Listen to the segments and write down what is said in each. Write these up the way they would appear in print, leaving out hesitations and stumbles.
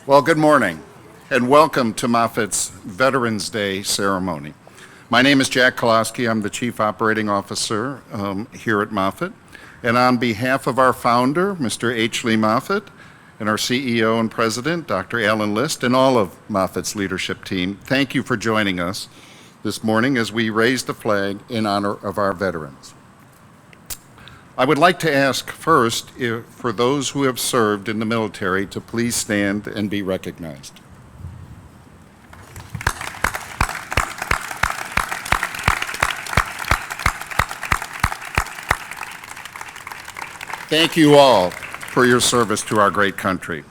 Well, good morning, and welcome to Moffitt's Veterans Day ceremony. My name is Jack Kolosky. I'm the Chief Operating Officer here at Moffitt. And on behalf of our founder, Mr. H. Lee Moffitt, and our CEO and President, Dr. Alan List, and all of Moffitt's leadership team, thank you for joining us this morning as we raise the flag in honor of our veterans. I would like to ask first for those who have served in the military to please stand and be recognized. Thank you all for your service to our great country.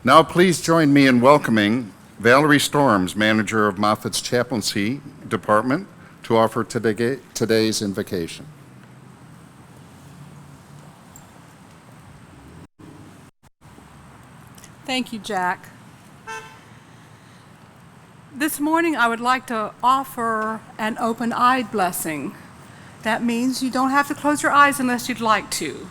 Now please join me in welcoming Valerie Storms, manager of Moffitt's Chaplaincy Department, to offer today's invocation. Thank you, Jack. This morning I would like to offer an open-eyed blessing. That means you don't have to close your eyes unless you'd like to.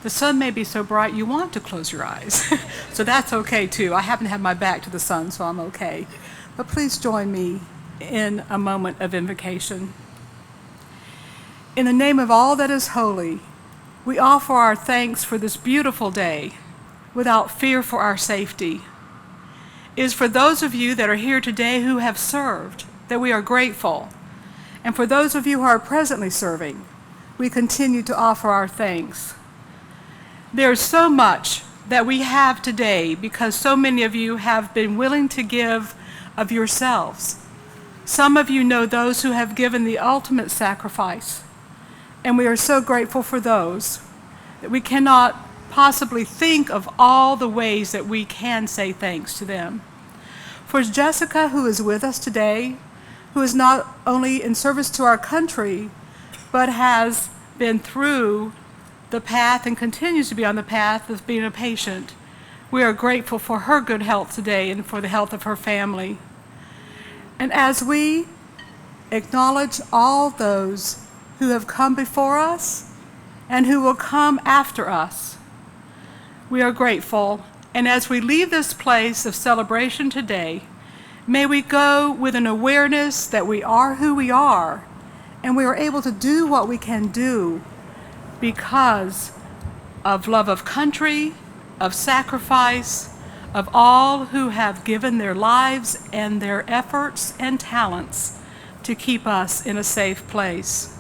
The sun may be so bright you want to close your eyes, so that's okay too. I happen to have my back to the sun, so I'm okay. But please join me in a moment of invocation. In the name of all that is holy, we offer our thanks for this beautiful day, without fear for our safety. It is for those of you that are here today who have served that we are grateful. And for those of you who are presently serving, we continue to offer our thanks. There is so much that we have today because so many of you have been willing to give of yourselves. Some of you know those who have given the ultimate sacrifice, and we are so grateful for those that we cannot possibly think of all the ways that we can say thanks to them. For Jessica, who is with us today, who is not only in service to our country, but has been through the path and continues to be on the path of being a patient, we are grateful for her good health today and for the health of her family. And as we acknowledge all those who have come before us and who will come after us, we are grateful, and as we leave this place of celebration today, may we go with an awareness that we are who we are, and we are able to do what we can do because of love of country, of sacrifice, of all who have given their lives and their efforts and talents to keep us in a safe place.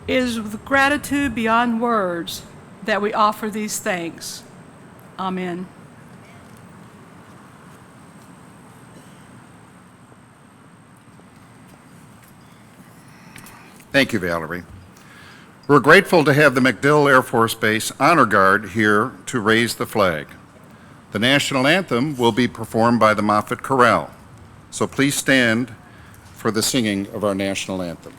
It is with gratitude beyond words that we offer these thanks. Amen. Thank you, Valerie. We're grateful to have the MacDill Air Force Base Honor Guard here to raise the flag. The national anthem will be performed by the Moffitt Chorale, so please stand for the singing of our national anthem.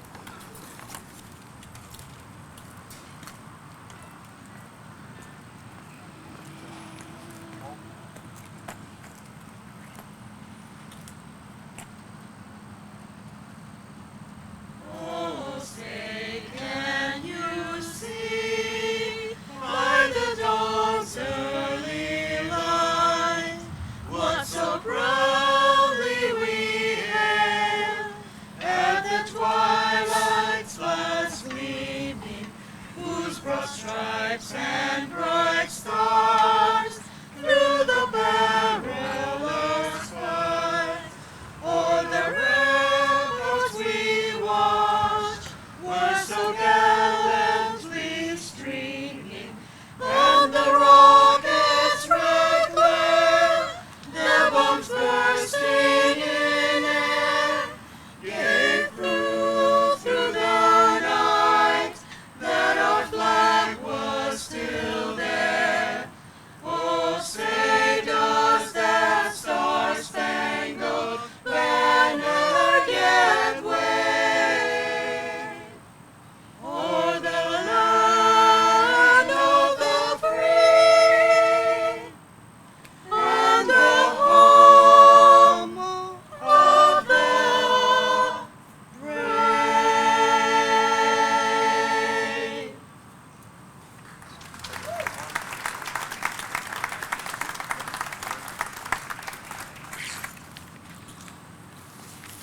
Proudly we hail at the twilight.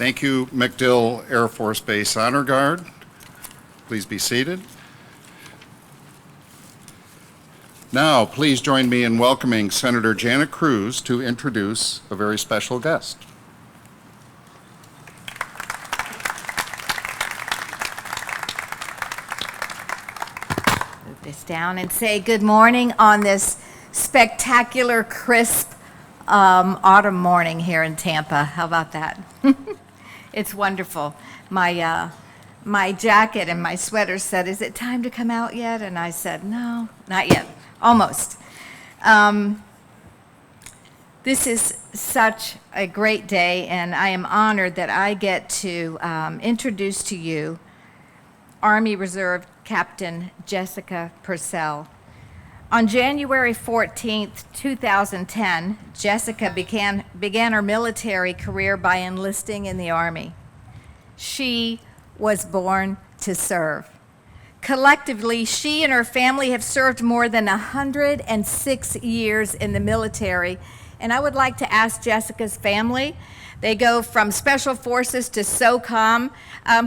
Thank you, MacDill Air Force Base Honor Guard. Please be seated. Now, please join me in welcoming Senator Janet Cruz to introduce a very special guest. Move this down and say good morning on this spectacular, crisp autumn morning here in Tampa. How about that? It's wonderful. My jacket and my sweater said, "Is it time to come out yet?" And I said, "No, not yet. Almost." This is such a great day, and I am honored that I get to introduce to you Army Reserve Captain Jessica Purcell. On January 14th, 2010, Jessica began her military career by enlisting in the Army. She was born to serve. Collectively, she and her family have served more than 106 years in the military. And I would like to ask Jessica's family, they go from Special Forces to SOCOM.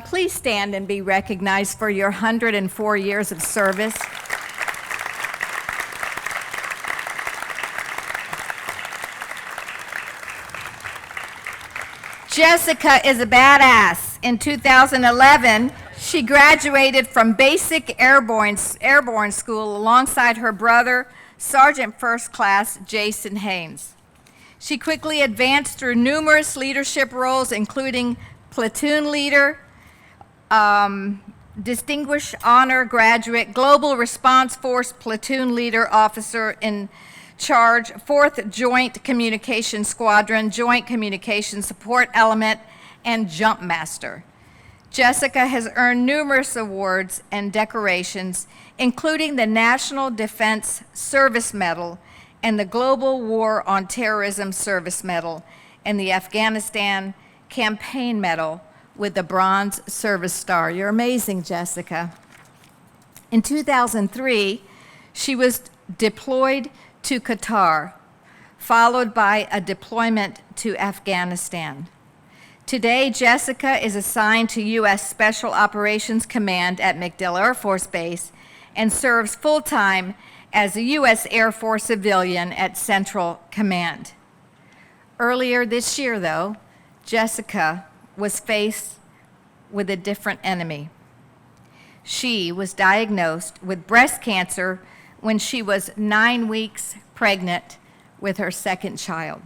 Please stand and be recognized for your 104 years of service. Jessica is a badass. In 2011, she graduated from Basic Airborne School alongside her brother, Sergeant First Class Jason Haynes. She quickly advanced through numerous leadership roles, including platoon leader, Distinguished Honor Graduate, Global Response Force Platoon Leader Officer in Charge, 4th Joint Communication Squadron, Joint Communication Support Element, and Jump Master. Jessica has earned numerous awards and decorations, including the National Defense Service Medal and the Global War on Terrorism Service Medal and the Afghanistan Campaign Medal with the Bronze Service Star. You're amazing, Jessica. In 2003, she was deployed to Qatar, followed by a deployment to Afghanistan. Today, Jessica is assigned to U.S. Special Operations Command at MacDill Air Force Base and serves full-time as a U.S. Air Force civilian at Central Command. Earlier this year, though, Jessica was faced with a different enemy. She was diagnosed with breast cancer when she was 9 weeks pregnant with her second child.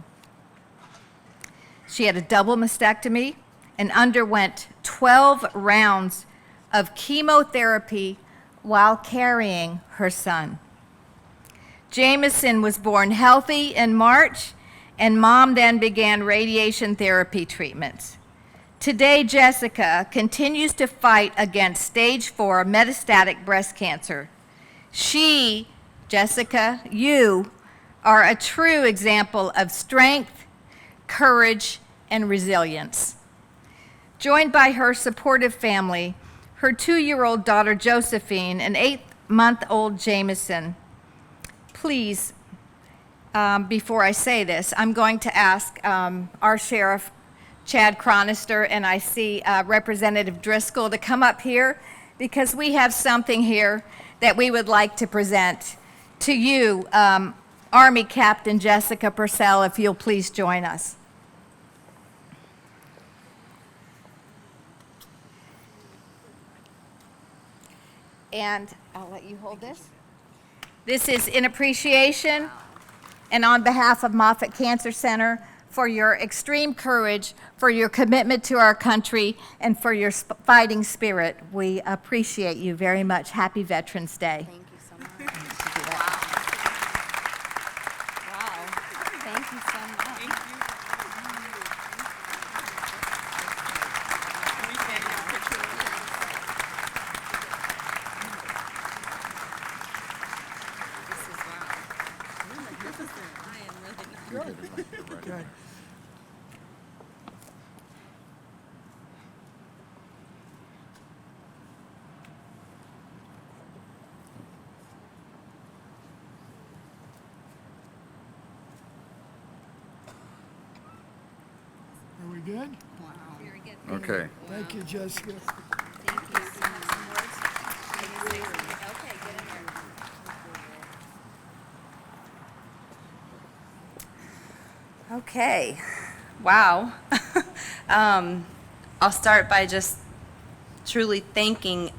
She had a double mastectomy and underwent 12 rounds of chemotherapy while carrying her son. Jameson was born healthy in March, and Mom then began radiation therapy treatments. Today, Jessica continues to fight against stage 4 metastatic breast cancer. Jessica, you are a true example of strength, courage, and resilience. Joined by her supportive family, her 2-year-old daughter Josephine, and 8-month-old Jameson, please, before I say this, I'm going to ask our Sheriff, Chad Chronister, and I see Representative Driscoll to come up here because we have something here that we would like to present to you, Army Captain Jessica Purcell, if you'll please join us. And I'll let you hold this. This is in appreciation and on behalf of Moffitt Cancer Center for your extreme courage, for your commitment to our country, and for your fighting spirit. We appreciate you very much. Happy Veterans Day. Thank you so much. Wow. Thank you so much. Good. Are we good? Wow. Okay. Thank you, Jessica. Okay. Wow. I'll start by just truly thanking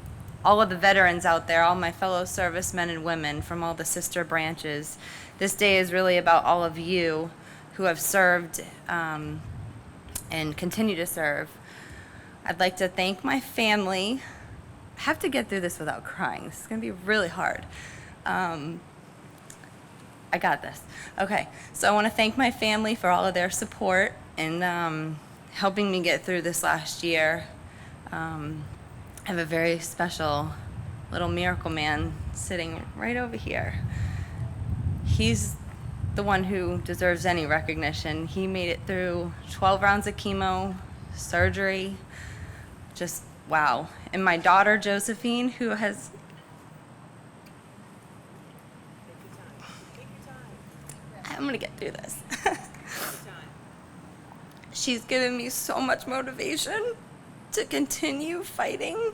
all of the veterans out there, all my fellow servicemen and women from all the sister branches. This day is really about all of you who have served and continue to serve. I'd like to thank my family. I have to get through this without crying. This is going to be really hard. I got this. Okay, so I want to thank my family for all of their support and helping me get through this last year. I have a very special little miracle man sitting right over here. He's the one who deserves any recognition. He made it through 12 rounds of chemo, surgery, just wow. And my daughter, Josephine, who has... I'm gonna get through this. She's given me so much motivation to continue fighting.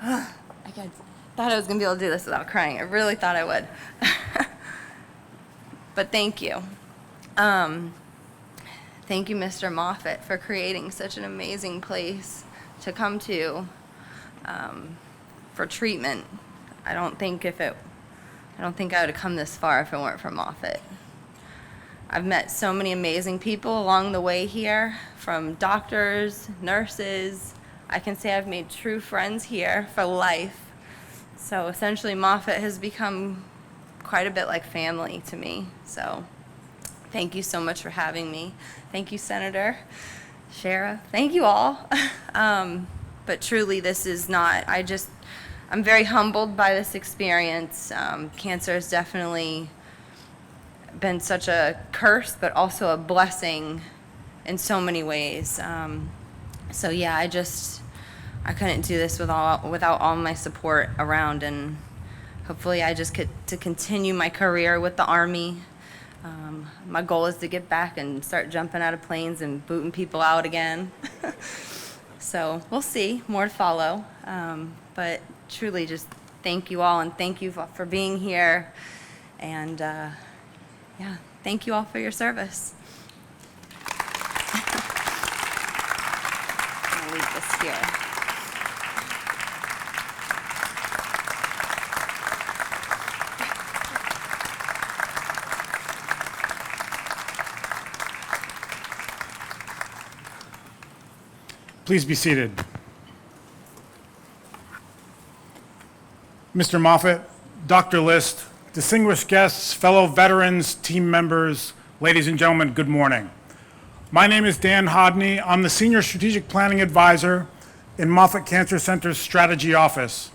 Thought I was gonna be able to do this without crying. I really thought I would. But thank you. Thank you, Mr. Moffitt, for creating such an amazing place to come to for treatment. I don't think I would have come this far if it weren't for Moffitt. I've met so many amazing people along the way here, from doctors, nurses. I can say I've made true friends here for life. So essentially, Moffitt has become quite a bit like family to me. So thank you so much for having me. Thank you, Senator, Sheriff. Thank you all. But truly, this is not, I'm very humbled by this experience. Cancer has definitely been such a curse, but also a blessing in so many ways. So yeah, I couldn't do this without all my support around, and hopefully I just get to continue my career with the Army. My goal is to get back and start jumping out of planes and booting people out again. So we'll see, more to follow. But truly just thank you all, and thank you for being here. And yeah, thank you all for your service. I'll leave this here. Please be seated. Mr. Moffitt, Dr. List, distinguished guests, fellow veterans, team members, ladies and gentlemen, good morning. My name is Dan Hodney. I'm the Senior Strategic Planning Advisor in Moffitt Cancer Center's Strategy Office.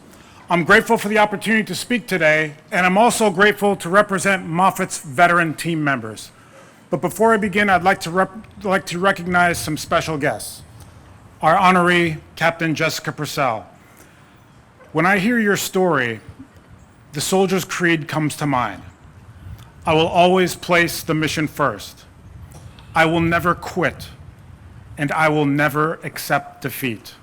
I'm grateful for the opportunity to speak today, and I'm also grateful to represent Moffitt's veteran team members. But before I begin, I'd like to recognize some special guests. Our honoree, Captain Jessica Purcell. When I hear your story, the soldier's creed comes to mind. I will always place the mission first. I will never quit, and I will never accept defeat.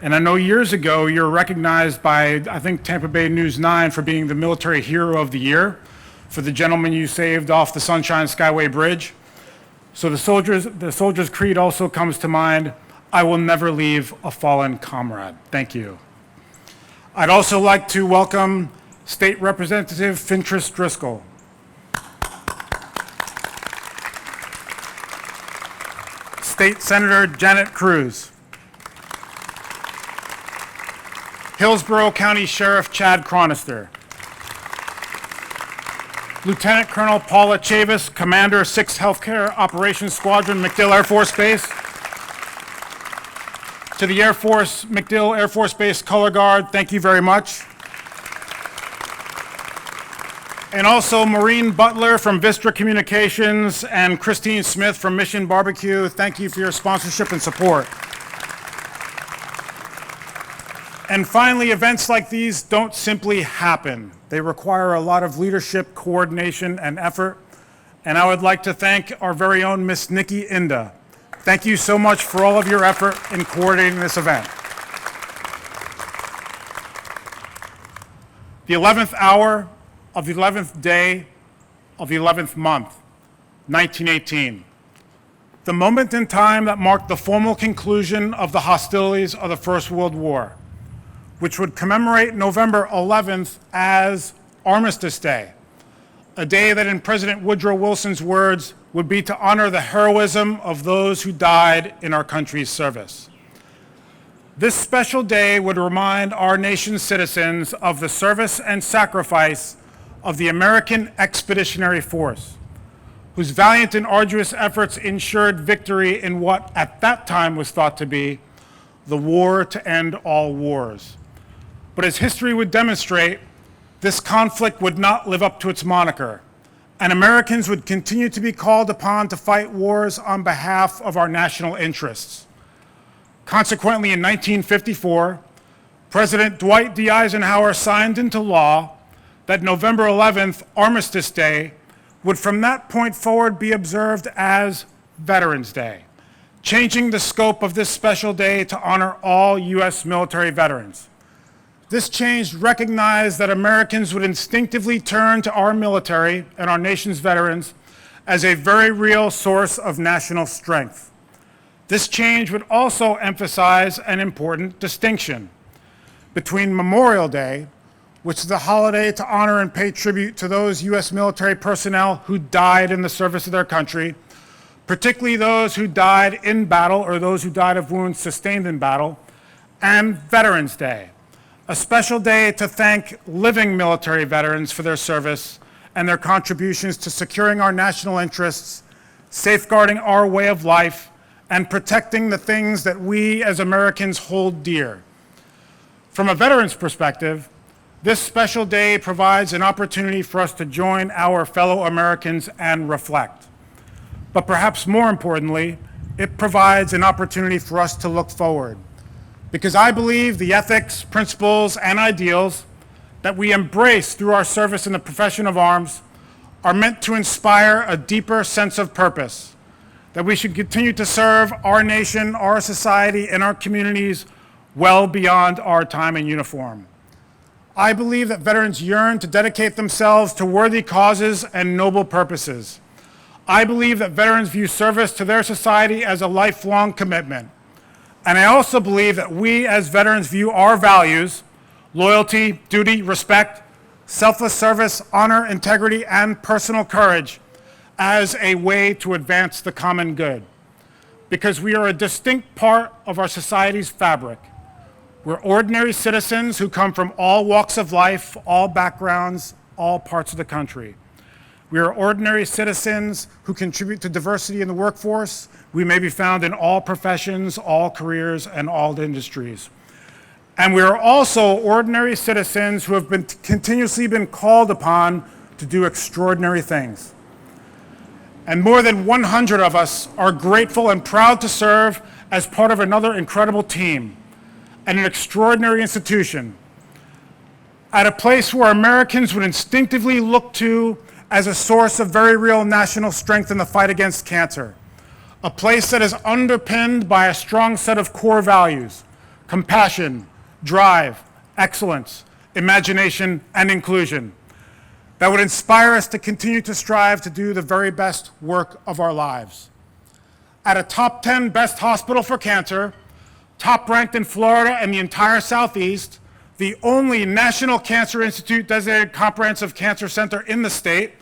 And I know years ago you were recognized by, I think, Tampa Bay News 9 for being the Military Hero of the Year for the gentleman you saved off the Sunshine Skyway Bridge. So the soldier's creed also comes to mind. I will never leave a fallen comrade. Thank you. I'd also like to welcome State Representative Fintris Driscoll. State Senator Janet Cruz. Hillsborough County Sheriff Chad Chronister. Lieutenant Colonel Paula Chavis, Commander 6th Healthcare Operations Squadron, MacDill Air Force Base. To the Air Force, MacDill Air Force Base Color Guard, thank you very much. And also Maureen Butler from Vistra Communications and Christine Smith from Mission Barbecue, thank you for your sponsorship and support. And finally, events like these don't simply happen. They require a lot of leadership, coordination, and effort. And I would like to thank our very own Miss Nikki Inda. Thank you so much for all of your effort in coordinating this event. The 11th hour of the 11th day of the 11th month, 1918. The moment in time that marked the formal conclusion of the hostilities of the First World War, which would commemorate November 11th as Armistice Day, a day that in President Woodrow Wilson's words would be to honor the heroism of those who died in our country's service. This special day would remind our nation's citizens of the service and sacrifice of the American Expeditionary Force, whose valiant and arduous efforts ensured victory in what at that time was thought to be the war to end all wars. But as history would demonstrate, this conflict would not live up to its moniker, and Americans would continue to be called upon to fight wars on behalf of our national interests. Consequently, in 1954, President Dwight D. Eisenhower signed into law that November 11th, Armistice Day, would from that point forward be observed as Veterans Day, changing the scope of this special day to honor all U.S. military veterans. This change recognized that Americans would instinctively turn to our military and our nation's veterans as a very real source of national strength. This change would also emphasize an important distinction between Memorial Day, which is a holiday to honor and pay tribute to those U.S. military personnel who died in the service of their country, particularly those who died in battle or those who died of wounds sustained in battle, and Veterans Day, a special day to thank living military veterans for their service and their contributions to securing our national interests, safeguarding our way of life, and protecting the things that we as Americans hold dear. From a veteran's perspective, this special day provides an opportunity for us to join our fellow Americans and reflect. But perhaps more importantly, it provides an opportunity for us to look forward. Because I believe the ethics, principles, and ideals that we embrace through our service in the profession of arms are meant to inspire a deeper sense of purpose, that we should continue to serve our nation, our society, and our communities well beyond our time in uniform. I believe that veterans yearn to dedicate themselves to worthy causes and noble purposes. I believe that veterans view service to their society as a lifelong commitment. And I also believe that we as veterans view our values, loyalty, duty, respect, selfless service, honor, integrity, and personal courage as a way to advance the common good. Because we are a distinct part of our society's fabric. We're ordinary citizens who come from all walks of life, all backgrounds, all parts of the country. We are ordinary citizens who contribute to diversity in the workforce. We may be found in all professions, all careers, and all industries. And we are also ordinary citizens who have continuously been called upon to do extraordinary things. And more than 100 of us are grateful and proud to serve as part of another incredible team and an extraordinary institution, at a place where Americans would instinctively look to as a source of very real national strength in the fight against cancer, a place that is underpinned by a strong set of core values: compassion, drive, excellence, imagination, and inclusion, that would inspire us to continue to strive to do the very best work of our lives. At a top 10 best hospital for cancer, top ranked in Florida and the entire Southeast, the only National Cancer Institute designated comprehensive cancer center in the state,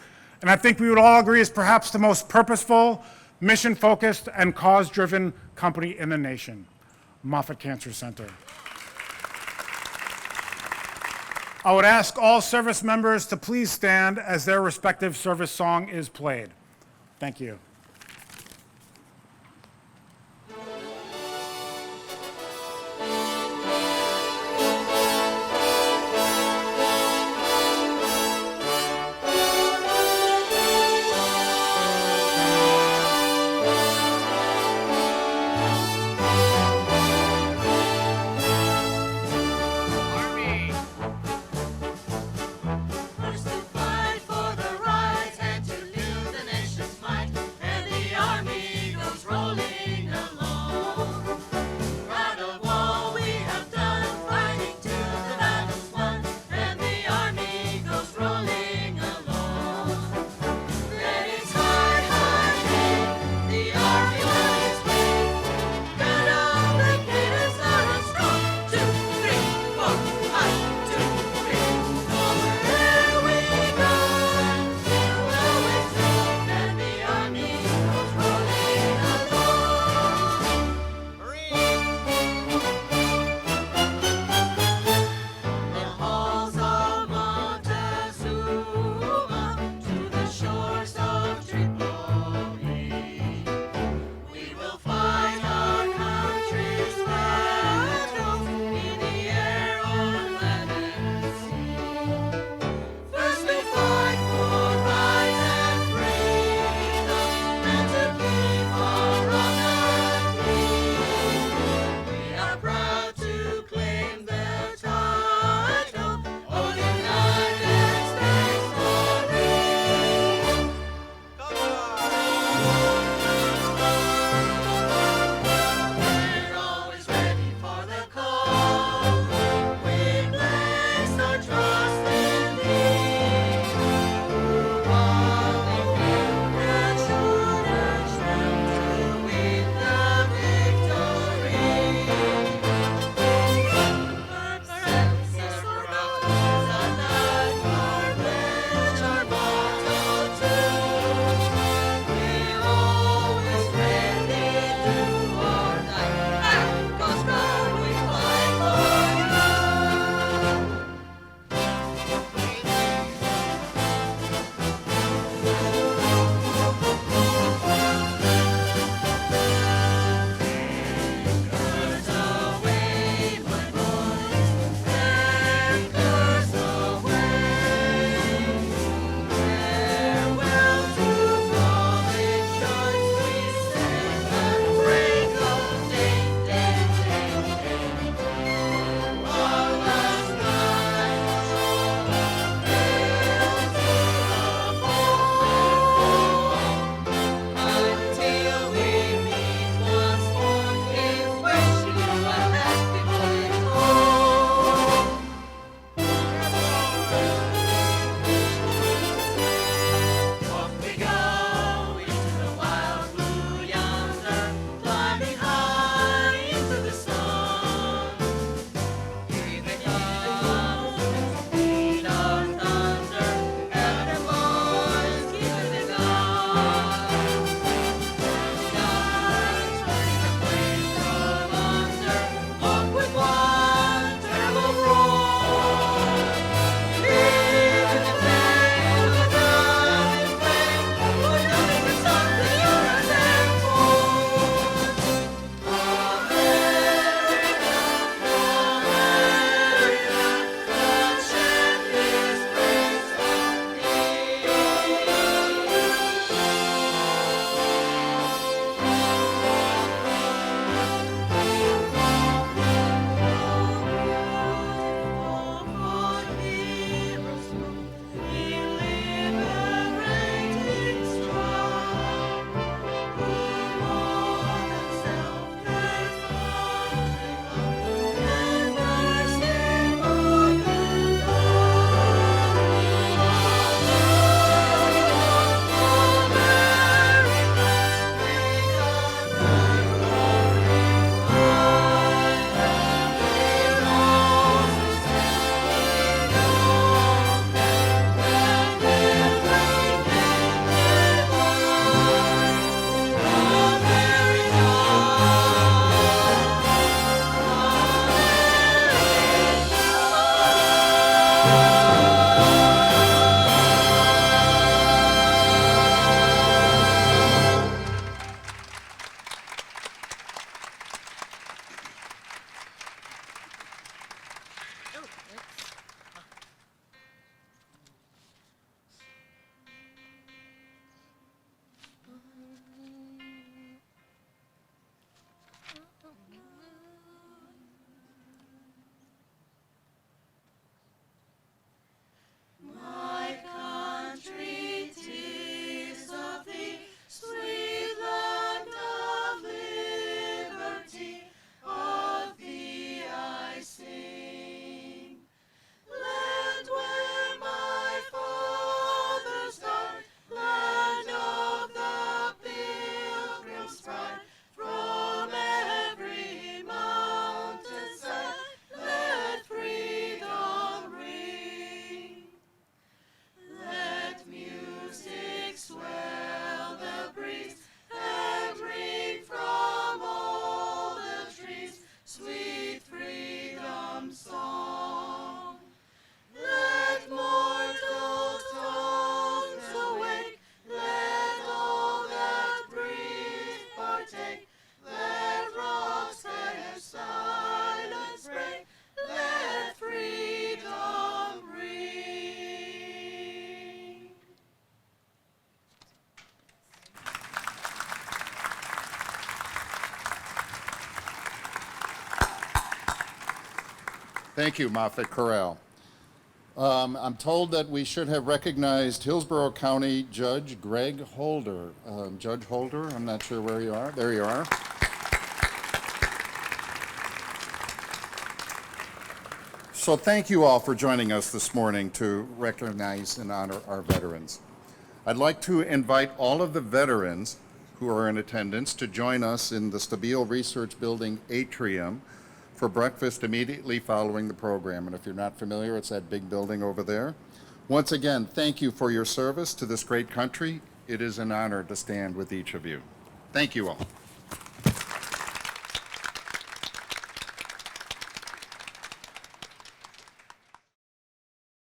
and I think we would all agree is perhaps the most purposeful, mission-focused, and cause-driven company in the nation, Moffitt Cancer Center. I would ask all service members to please stand as their respective service song is played. Thank you. First to fight for the right and to lead the nation. Thank you, Moffitt Chorale. I'm told that we should have recognized Hillsborough County Judge Greg Holder. Judge Holder, I'm not sure where you are. There you are. So thank you all for joining us this morning to recognize and honor our veterans. I'd like to invite all of the veterans who are in attendance to join us in the Stabile Research Building atrium for breakfast immediately following the program. And if you're not familiar, it's that big building over there. Once again, thank you for your service to this great country. It is an honor to stand with each of you. Thank you all.